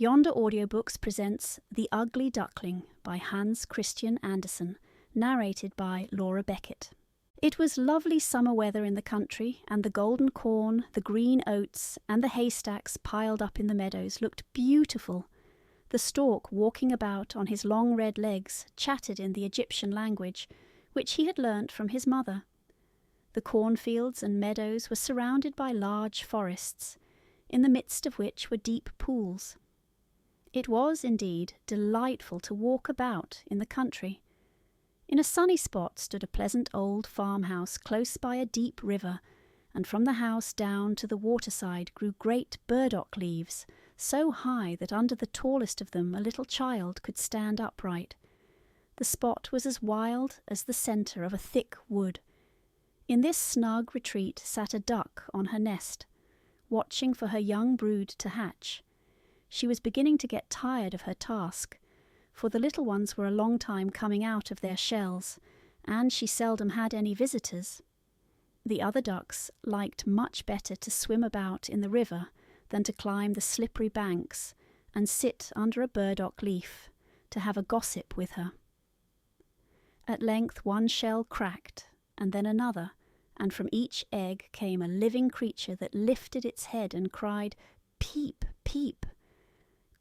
Yonder Audiobooks presents The Ugly Duckling by Hans Christian Andersen, narrated by Laura Beckett. It was lovely summer weather in the country, and the golden corn, the green oats, and the haystacks piled up in the meadows looked beautiful. The stork, walking about on his long red legs, chattered in the Egyptian language, which he had learnt from his mother. The cornfields and meadows were surrounded by large forests, in the midst of which were deep pools. It was, indeed, delightful to walk about in the country. In a sunny spot stood a pleasant old farmhouse close by a deep river, and from the house down to the waterside grew great burdock leaves, so high that under the tallest of them a little child could stand upright. The spot was as wild as the centre of a thick wood. In this snug retreat sat a duck on her nest, watching for her young brood to hatch. She was beginning to get tired of her task, for the little ones were a long time coming out of their shells, and she seldom had any visitors. The other ducks liked much better to swim about in the river than to climb the slippery banks and sit under a burdock leaf to have a gossip with her. At length one shell cracked, and then another, and from each egg came a living creature that lifted its head and cried, "Peep, peep!"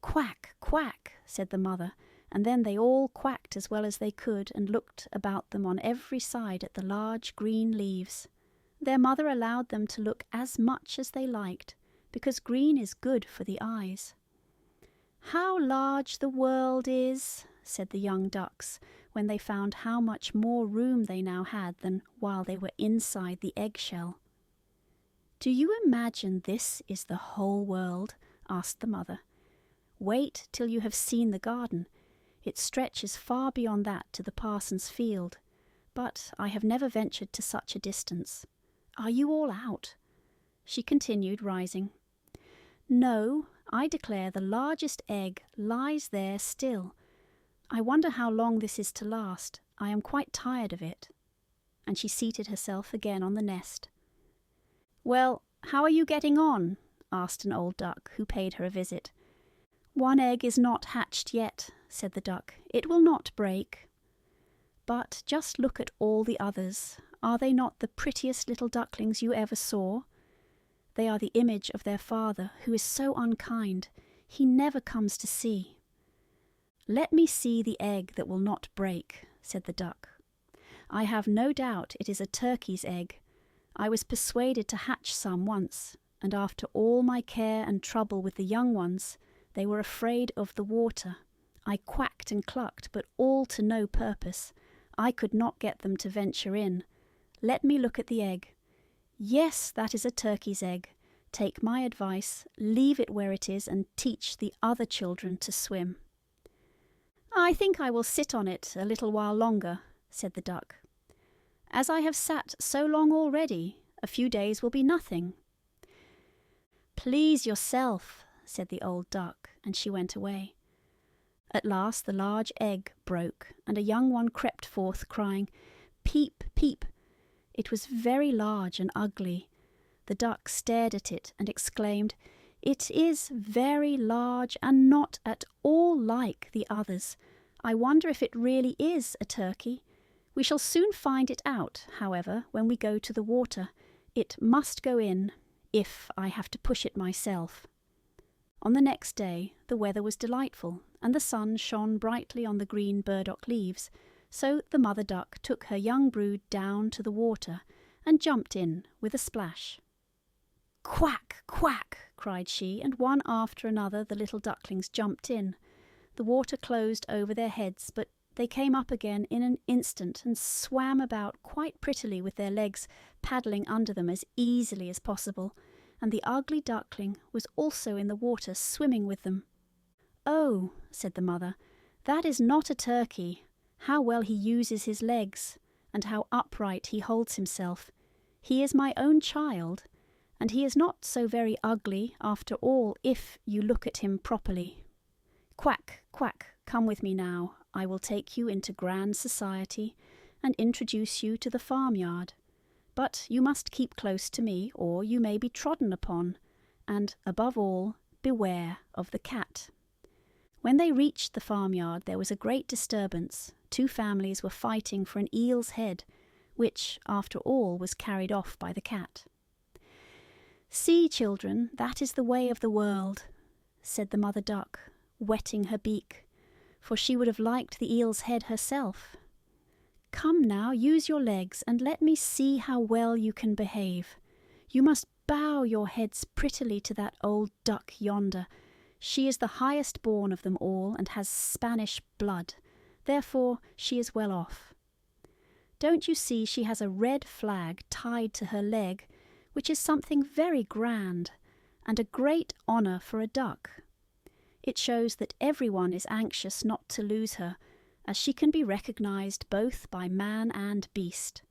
"Quack, quack," said the mother, and then they all quacked as well as they could and looked about them on every side at the large green leaves. Their mother allowed them to look as much as they liked, because green is good for the eyes. "How large the world is," said the young ducks, when they found how much more room they now had than while they were inside the eggshell. "Do you imagine this is the whole world?" asked the mother. "Wait till you have seen the garden. It stretches far beyond that to the parson's field, but I have never ventured to such a distance. Are you all out?" she continued, rising. "No, I declare the largest egg lies there still. I wonder how long this is to last. I am quite tired of it." And she seated herself again on the nest. "Well, how are you getting on?" asked an old duck who paid her a visit. "One egg is not hatched yet," said the duck. "It will not break." "But just look at all the others. Are they not the prettiest little ducklings you ever saw? They are the image of their father, who is so unkind. He never comes to see." "Let me see the egg that will not break," said the duck. "I have no doubt it is a turkey's egg. I was persuaded to hatch some once, and after all my care and trouble with the young ones, they were afraid of the water. I quacked and clucked, but all to no purpose. I could not get them to venture in. Let me look at the egg. Yes, that is a turkey's egg. Take my advice, leave it where it is, and teach the other children to swim." "I think I will sit on it a little while longer," said the duck. "As I have sat so long already, a few days will be nothing." "Please yourself," said the old duck, and she went away. At last the large egg broke, and a young one crept forth, crying, "Peep, peep." It was very large and ugly. The duck stared at it and exclaimed, "It is very large and not at all like the others. I wonder if it really is a turkey. We shall soon find it out, however, when we go to the water. It must go in, if I have to push it myself." On the next day the weather was delightful, and the sun shone brightly on the green burdock leaves, so the mother duck took her young brood down to the water and jumped in with a splash. "Quack, quack!" cried she, and one after another the little ducklings jumped in. The water closed over their heads, but they came up again in an instant and swam about quite prettily with their legs paddling under them as easily as possible, and the ugly duckling was also in the water swimming with them. "Oh," said the mother, "that is not a turkey. How well he uses his legs, and how upright he holds himself. He is my own child, and he is not so very ugly after all if you look at him properly. Quack, quack, come with me now. I will take you into grand society and introduce you to the farmyard. But you must keep close to me, or you may be trodden upon, and, above all, beware of the cat." When they reached the farmyard, there was a great disturbance. 2 families were fighting for an eel's head, which, after all, was carried off by the cat. "See, children, that is the way of the world," said the mother duck, wetting her beak, for she would have liked the eel's head herself. "Come now, use your legs, and let me see how well you can behave. You must bow your heads prettily to that old duck yonder. She is the highest born of them all, and has Spanish blood. Therefore she is well off. Don't you see she has a red flag tied to her leg, which is something very grand, and a great honour for a duck? It shows that everyone is anxious not to lose her, as she can be recognised both by man and beast.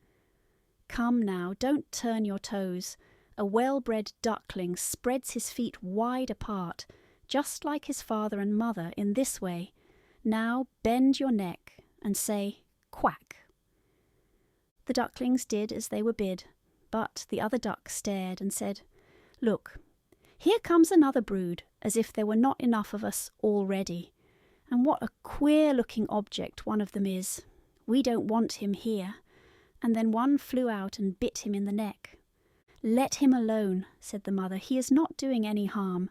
Come now, don't turn your toes. A well-bred duckling spreads his feet wide apart, just like his father and mother, in this way. Now bend your neck and say, 'Quack.'" The ducklings did as they were bid, but the other duck stared and said, "Look, here comes another brood, as if there were not enough of us already. And what a queer-looking object one of them is. We don't want him here." And then one flew out and bit him in the neck. "Let him alone," said the mother. "He is not doing any harm."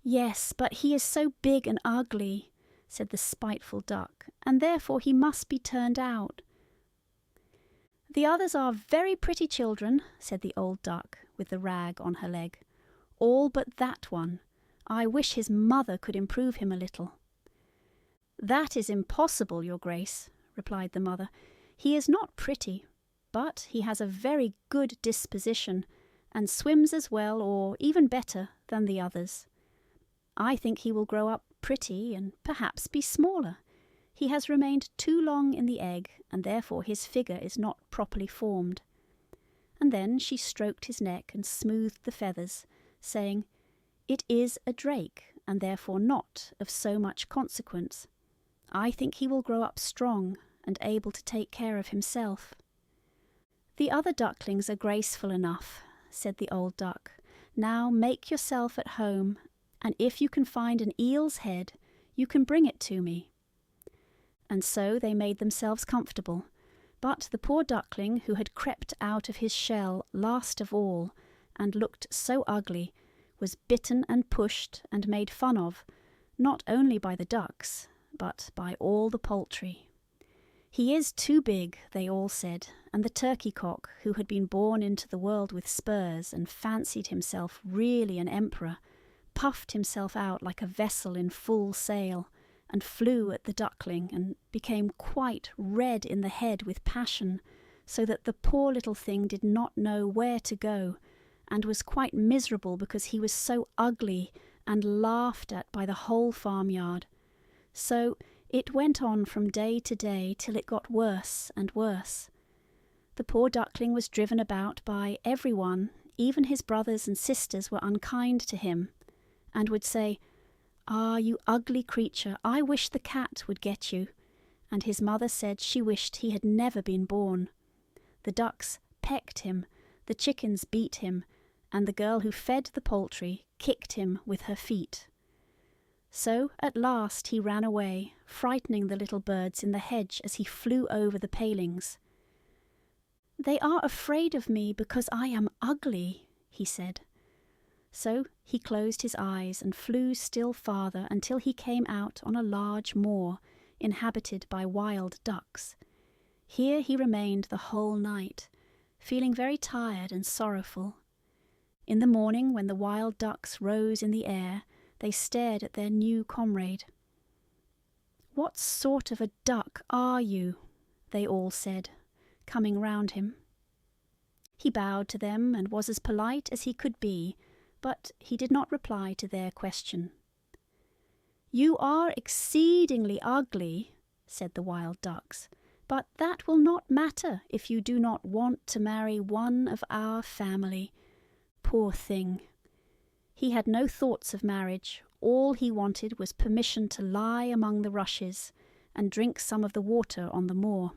"Yes, but he is so big and ugly," said the spiteful duck, "and therefore he must be turned out." "The others are very pretty children," said the old duck with the rag on her leg. "All but that one. I wish his mother could improve him a little." "That is impossible, your grace," replied the mother. "He is not pretty, but he has a very good disposition, and swims as well, or even better, than the others. I think he will grow up pretty and perhaps be smaller. He has remained too long in the egg, and therefore his figure is not properly formed." And then she stroked his neck and smoothed the feathers, saying, "It is a drake, and therefore not of so much consequence. I think he will grow up strong and able to take care of himself." "The other ducklings are graceful enough," said the old duck. "Now make yourself at home, and if you can find an eel's head, you can bring it to me." And so they made themselves comfortable, but the poor duckling, who had crept out of his shell last of all, and looked so ugly, was bitten and pushed and made fun of, not only by the ducks, but by all the poultry. "He is too big," they all said, and the turkey-cock, who had been born into the world with spurs and fancied himself really an emperor, puffed himself out like a vessel in full sail, and flew at the duckling, and became quite red in the head with passion, so that the poor little thing did not know where to go, and was quite miserable because he was so ugly and laughed at by the whole farmyard. So it went on from day to day till it got worse and worse. The poor duckling was driven about by everyone, even his brothers and sisters were unkind to him, and would say, "Ah, you ugly creature, I wish the cat would get you," and his mother said she wished he had never been born. The ducks pecked him, the chickens beat him, and the girl who fed the poultry kicked him with her feet. So at last he ran away, frightening the little birds in the hedge as he flew over the palings. "They are afraid of me because I am ugly," he said. So he closed his eyes and flew still farther until he came out on a large moor inhabited by wild ducks. Here he remained the whole night, feeling very tired and sorrowful. In the morning, when the wild ducks rose in the air, they stared at their new comrade. "What sort of a duck are you?" they all said, coming round him. He bowed to them and was as polite as he could be, but he did not reply to their question. "You are exceedingly ugly," said the wild ducks, "but that will not matter if you do not want to marry one of our family. Poor thing! He had no thoughts of marriage. All he wanted was permission to lie among the rushes and drink some of the water on the moor."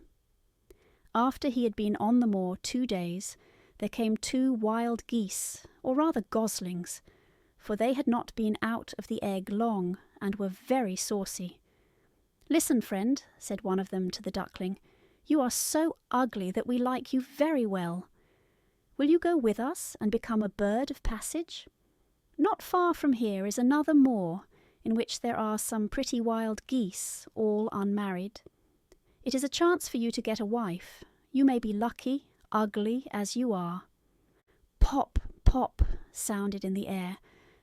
After he had been on the moor 2 days, there came 2 wild geese, or rather goslings, for they had not been out of the egg long, and were very saucy. "Listen, friend," said one of them to the duckling, "you are so ugly that we like you very well. Will you go with us and become a bird of passage? Not far from here is another moor, in which there are some pretty wild geese, all unmarried. It is a chance for you to get a wife. You may be lucky, ugly as you are." Pop, pop sounded in the air,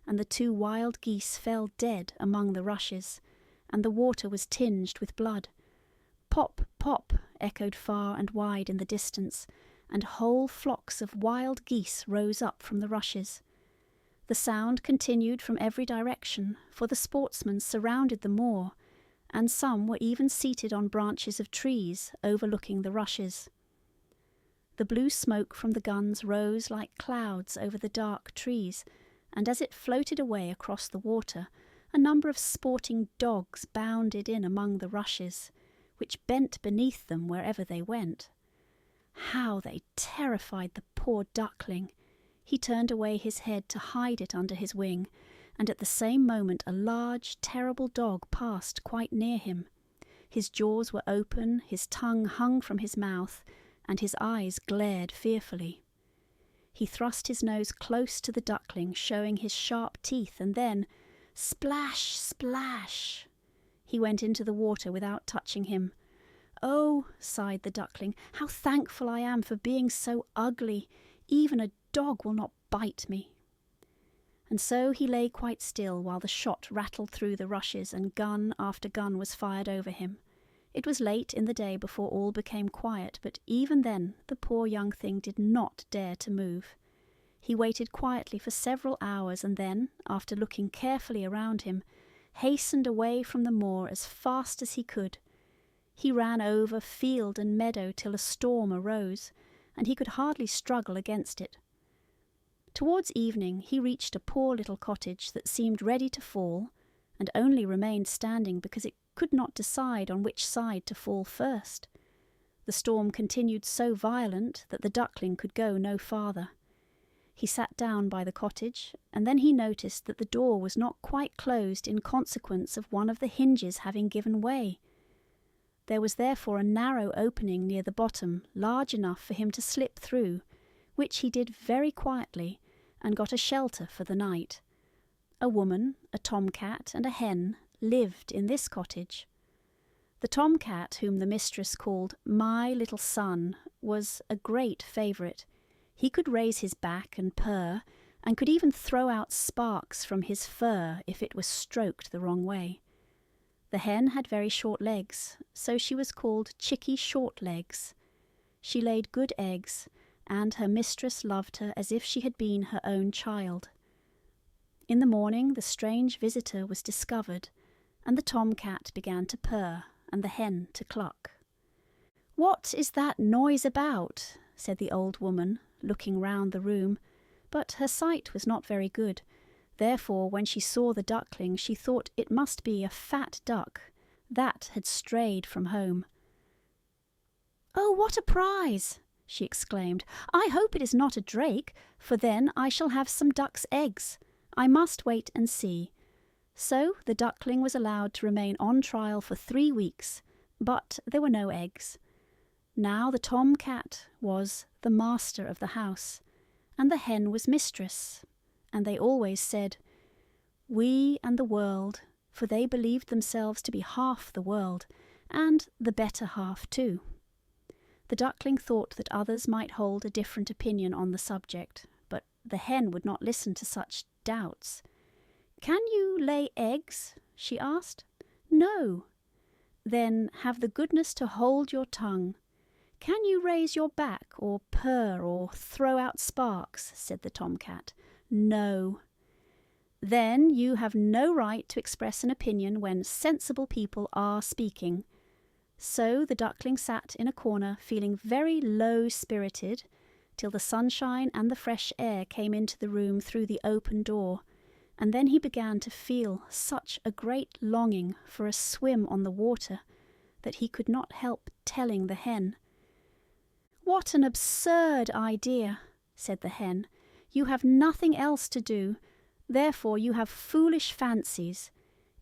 and the 2 wild geese fell dead among the rushes, and the water was tinged with blood. Pop, pop echoed far and wide in the distance, and whole flocks of wild geese rose up from the rushes. The sound continued from every direction, for the sportsmen surrounded the moor, and some were even seated on branches of trees overlooking the rushes. The blue smoke from the guns rose like clouds over the dark trees, and as it floated away across the water, a number of sporting dogs bounded in among the rushes, which bent beneath them wherever they went. How they terrified the poor duckling! He turned away his head to hide it under his wing, and at the same moment a large, terrible dog passed quite near him. His jaws were open, his tongue hung from his mouth, and his eyes glared fearfully. He thrust his nose close to the duckling, showing his sharp teeth, and then, splash, splash, he went into the water without touching him. "Oh," sighed the duckling, "how thankful I am for being so ugly. Even a dog will not bite me." And so he lay quite still while the shot rattled through the rushes and gun after gun was fired over him. It was late in the day before all became quiet, but even then the poor young thing did not dare to move. He waited quietly for several hours and then, after looking carefully around him, hastened away from the moor as fast as he could. He ran over field and meadow till a storm arose, and he could hardly struggle against it. Towards evening he reached a poor little cottage that seemed ready to fall, and only remained standing because it could not decide on which side to fall first. The storm continued so violent that the duckling could go no farther. He sat down by the cottage, and then he noticed that the door was not quite closed in consequence of one of the hinges having given way. There was therefore a narrow opening near the bottom, large enough for him to slip through, which he did very quietly, and got a shelter for the night. A woman, a tomcat, and a hen lived in this cottage. The tomcat, whom the mistress called "my little son," was a great favourite. He could raise his back and purr, and could even throw out sparks from his fur if it was stroked the wrong way. The hen had very short legs, so she was called Chickie Shortlegs. She laid good eggs, and her mistress loved her as if she had been her own child. In the morning the strange visitor was discovered, and the tomcat began to purr, and the hen to cluck. "What is that noise about?" said the old woman, looking round the room, but her sight was not very good. Therefore, when she saw the duckling, she thought it must be a fat duck that had strayed from home. "Oh, what a prize!" she exclaimed. "I hope it is not a drake, for then I shall have some duck's eggs. I must wait and see." So the duckling was allowed to remain on trial for 3 weeks, but there were no eggs. Now the tomcat was the master of the house, and the hen was mistress, and they always said, "We and the world," for they believed themselves to be half the world, and the better half too. The duckling thought that others might hold a different opinion on the subject, but the hen would not listen to such doubts. "Can you lay eggs?" she asked. "No." "Then have the goodness to hold your tongue. Can you raise your back, or purr, or throw out sparks?" said the tomcat. "No." "Then you have no right to express an opinion when sensible people are speaking." So the duckling sat in a corner, feeling very low-spirited, till the sunshine and the fresh air came into the room through the open door, and then he began to feel such a great longing for a swim on the water that he could not help telling the hen. "What an absurd idea," said the hen. "You have nothing else to do, therefore you have foolish fancies.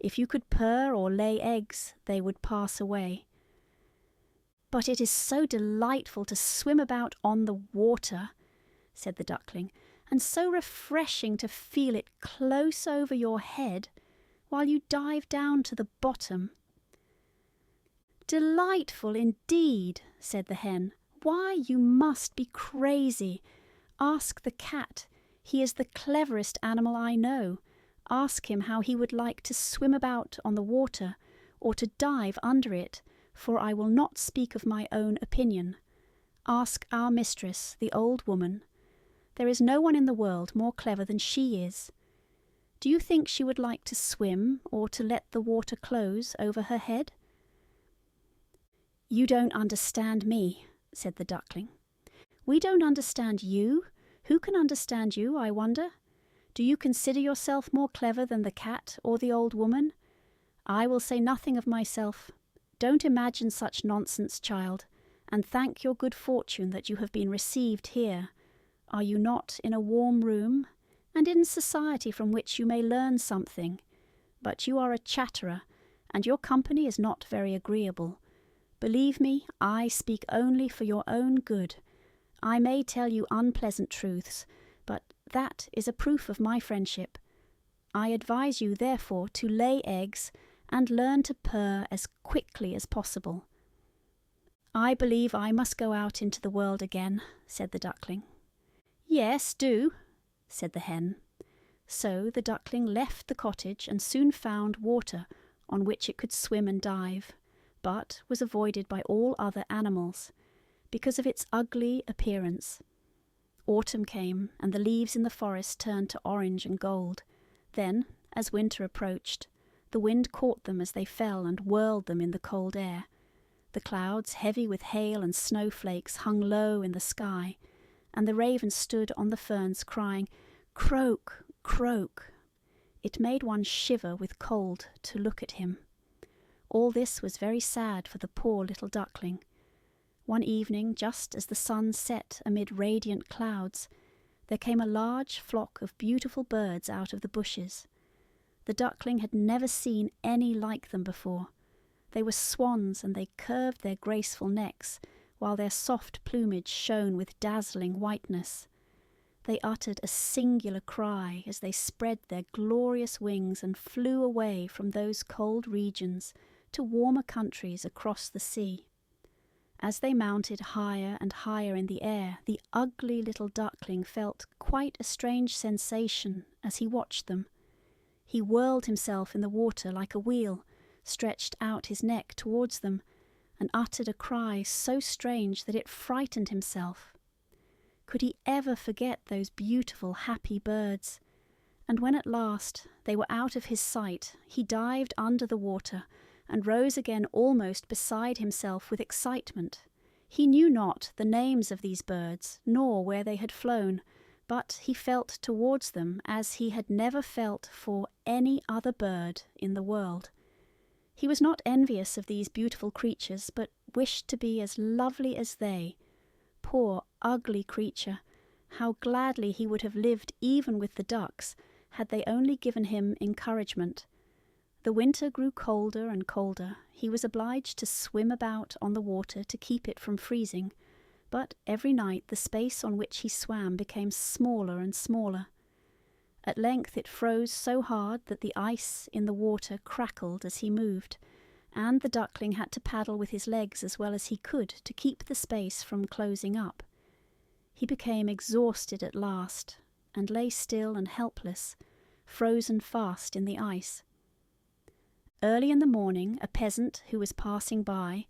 If you could purr or lay eggs, they would pass away. But it is so delightful to swim about on the water, said the duckling, and so refreshing to feel it close over your head while you dive down to the bottom. Delightful indeed, said the hen. Why, you must be crazy. Ask the cat. He is the cleverest animal I know. Ask him how he would like to swim about on the water, or to dive under it, for I will not speak of my own opinion. Ask our mistress, the old woman. There is no one in the world more clever than she is. Do you think she would like to swim, or to let the water close over her head? You don't understand me, said the duckling. We don't understand you. Who can understand you, I wonder? Do you consider yourself more clever than the cat or the old woman? I will say nothing of myself. Don't imagine such nonsense, child, and thank your good fortune that you have been received here. Are you not in a warm room, and in society from which you may learn something? But you are a chatterer, and your company is not very agreeable. Believe me, I speak only for your own good. I may tell you unpleasant truths, but that is a proof of my friendship. I advise you, therefore, to lay eggs and learn to purr as quickly as possible. I believe I must go out into the world again, said the duckling. Yes, do, said the hen. So the duckling left the cottage and soon found water on which it could swim and dive, but was avoided by all other animals, because of its ugly appearance. Autumn came, and the leaves in the forest turned to orange and gold. Then, as winter approached, the wind caught them as they fell and whirled them in the cold air. The clouds, heavy with hail and snowflakes, hung low in the sky, and the raven stood on the ferns crying, "Croak, croak." It made one shiver with cold to look at him. All this was very sad for the poor little duckling. One evening, just as the sun set amid radiant clouds, there came a large flock of beautiful birds out of the bushes. The duckling had never seen any like them before. They were swans, and they curved their graceful necks, while their soft plumage shone with dazzling whiteness. They uttered a singular cry as they spread their glorious wings and flew away from those cold regions to warmer countries across the sea. As they mounted higher and higher in the air, the ugly little duckling felt quite a strange sensation as he watched them. He whirled himself in the water like a wheel, stretched out his neck towards them, and uttered a cry so strange that it frightened himself. Could he ever forget those beautiful, happy birds? And when at last they were out of his sight, he dived under the water and rose again almost beside himself with excitement. He knew not the names of these birds, nor where they had flown, but he felt towards them as he had never felt for any other bird in the world. He was not envious of these beautiful creatures, but wished to be as lovely as they. Poor, ugly creature! How gladly he would have lived even with the ducks, had they only given him encouragement. The winter grew colder and colder. He was obliged to swim about on the water to keep it from freezing, but every night the space on which he swam became smaller and smaller. At length it froze so hard that the ice in the water crackled as he moved, and the duckling had to paddle with his legs as well as he could to keep the space from closing up. He became exhausted at last, and lay still and helpless, frozen fast in the ice. Early in the morning, a peasant who was passing by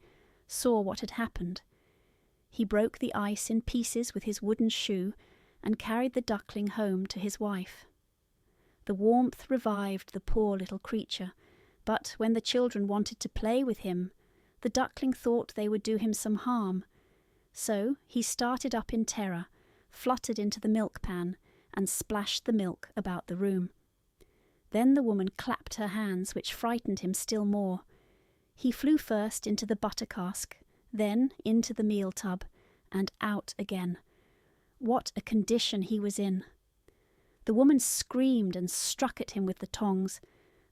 saw what had happened. He broke the ice in pieces with his wooden shoe and carried the duckling home to his wife. The warmth revived the poor little creature, but when the children wanted to play with him, the duckling thought they would do him some harm. So he started up in terror, fluttered into the milk pan, and splashed the milk about the room. Then the woman clapped her hands, which frightened him still more. He flew first into the butter cask, then into the meal tub, and out again. What a condition he was in! The woman screamed and struck at him with the tongs.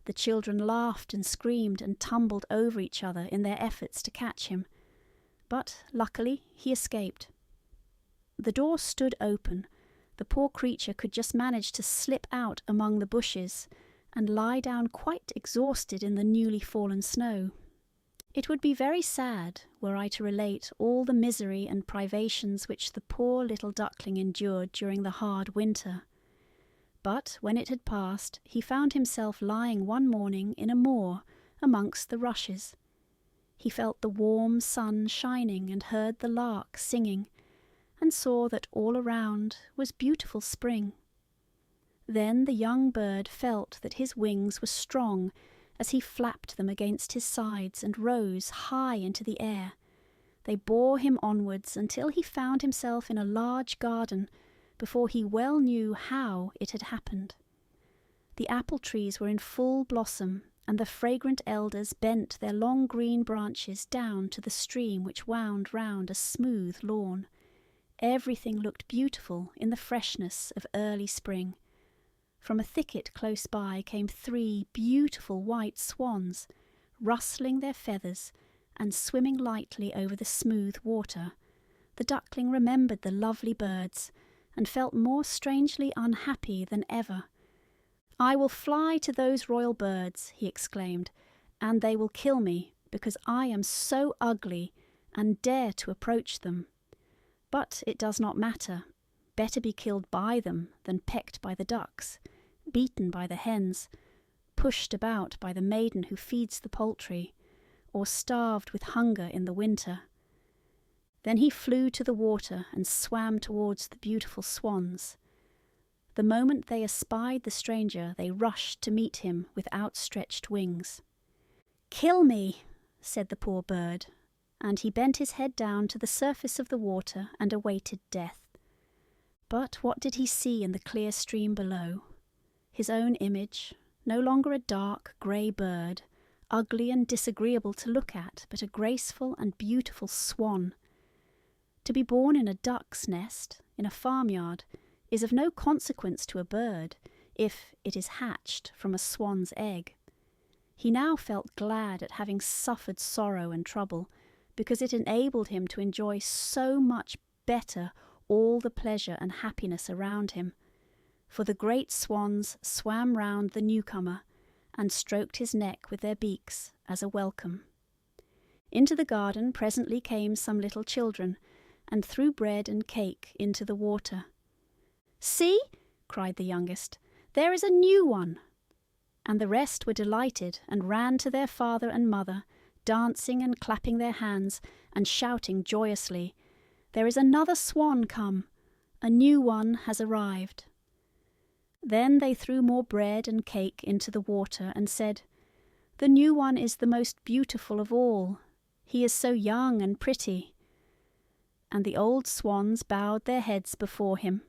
the children laughed and screamed and tumbled over each other in their efforts to catch him. But luckily he escaped. The door stood open. The poor creature could just manage to slip out among the bushes and lie down quite exhausted in the newly fallen snow. It would be very sad were I to relate all the misery and privations which the poor little duckling endured during the hard winter. But when it had passed, he found himself lying one morning in a moor amongst the rushes. He felt the warm sun shining and heard the lark singing, and saw that all around was beautiful spring. Then the young bird felt that his wings were strong as he flapped them against his sides and rose high into the air. They bore him onwards until he found himself in a large garden before he well knew how it had happened. The apple trees were in full blossom, and the fragrant elders bent their long green branches down to the stream which wound round a smooth lawn. Everything looked beautiful in the freshness of early spring. From a thicket close by came 3 beautiful white swans, rustling their feathers and swimming lightly over the smooth water. The duckling remembered the lovely birds and felt more strangely unhappy than ever. "I will fly to those royal birds," he exclaimed, "and they will kill me, because I am so ugly and dare to approach them. But it does not matter. Better be killed by them than pecked by the ducks, beaten by the hens, pushed about by the maiden who feeds the poultry, or starved with hunger in the winter." Then he flew to the water and swam towards the beautiful swans. The moment they espied the stranger, they rushed to meet him with outstretched wings. "Kill me," said the poor bird, and he bent his head down to the surface of the water and awaited death. But what did he see in the clear stream below? His own image, no longer a dark grey bird, ugly and disagreeable to look at, but a graceful and beautiful swan. To be born in a duck's nest, in a farmyard, is of no consequence to a bird, if it is hatched from a swan's egg. He now felt glad at having suffered sorrow and trouble, because it enabled him to enjoy so much better all the pleasure and happiness around him. For the great swans swam round the newcomer and stroked his neck with their beaks as a welcome. Into the garden presently came some little children, and threw bread and cake into the water. "See," cried the youngest, "there is a new one." And the rest were delighted and ran to their father and mother, dancing and clapping their hands and shouting joyously, "There is another swan come! A new one has arrived." Then they threw more bread and cake into the water and said, "The new one is the most beautiful of all. He is so young and pretty." And the old swans bowed their heads before him.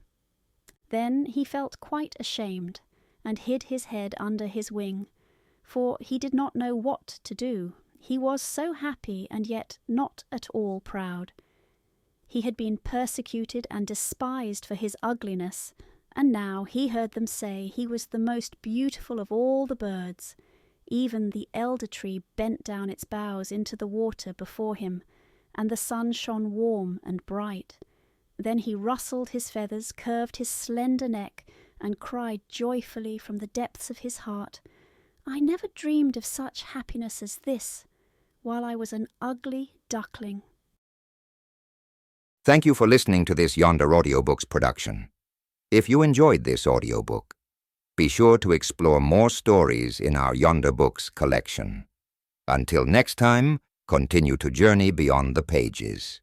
Then he felt quite ashamed, and hid his head under his wing, for he did not know what to do. He was so happy and yet not at all proud. He had been persecuted and despised for his ugliness, and now he heard them say he was the most beautiful of all the birds. Even the elder tree bent down its boughs into the water before him, and the sun shone warm and bright. Then he rustled his feathers, curved his slender neck, and cried joyfully from the depths of his heart, "I never dreamed of such happiness as this, while I was an ugly duckling." Thank you for listening to this Yonder Audiobooks production. If you enjoyed this audiobook, be sure to explore more stories in our Yonder Books collection. Until next time, continue to journey beyond the pages.